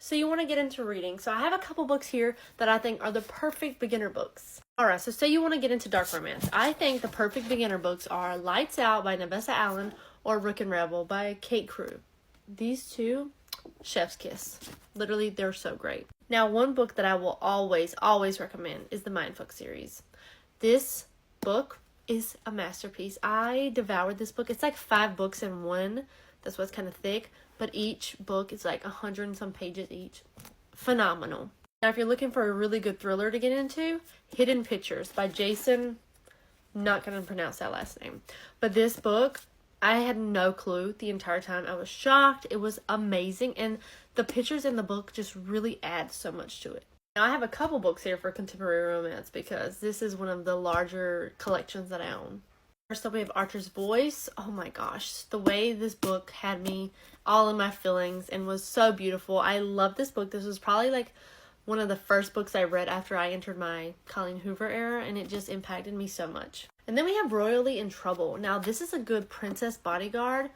So you want to get into reading. So I have a couple books here that I think are the perfect beginner books. Alright, so say you want to get into dark romance. I think the perfect beginner books are Lights Out by Nabessa Allen or Rook and Rebel by Kate Crew. These two, chef's kiss. Literally, they're so great. Now, one book that I will always recommend is the Mindfuck series. This book is a masterpiece. I devoured this book. It's like 5 books in one. That's why it's kind of thick. But each book is like 100 and some pages each. Phenomenal. Now, if you're looking for a really good thriller to get into, Hidden Pictures by Jason. Not going to pronounce that last name. But this book, I had no clue the entire time. I was shocked. It was amazing. And the pictures in the book just really add so much to it. Now, I have a couple books here for contemporary romance because this is one of the larger collections that I own. First up, we have Archer's Voice. Oh my gosh, the way this book had me all in my feelings and was so beautiful. I love this book. This was probably like one of the first books I read after I entered my Colleen Hoover era, and it just impacted me so much. And then we have Royally in Trouble. Now, this is a good princess bodyguard.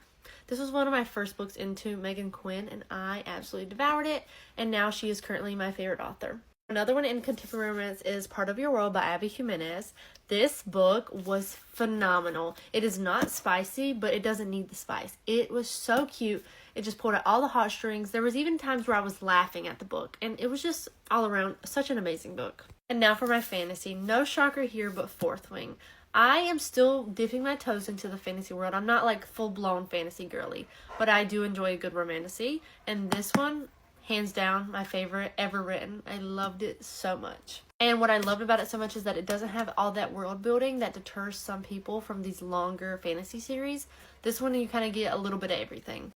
This was one of my first books into Megan Quinn, and I absolutely devoured it, and now she is currently my favorite author. Another one in contemporary romance is Part of Your World by Abby Jimenez. This book was phenomenal. It is not spicy, but it doesn't need the spice. It was so cute. It just pulled out all the heartstrings. There was even times where I was laughing at the book, and it was just all around such an amazing book. And now for my fantasy. No shocker here, but Fourth Wing. I am still dipping my toes into the fantasy world. I'm not like full-blown fantasy girly, but I do enjoy a good romantasy, and this one, hands down, my favorite ever written. I loved it so much. And what I loved about it so much is that it doesn't have all that world building that deters some people from these longer fantasy series. This one, you kind of get a little bit of everything.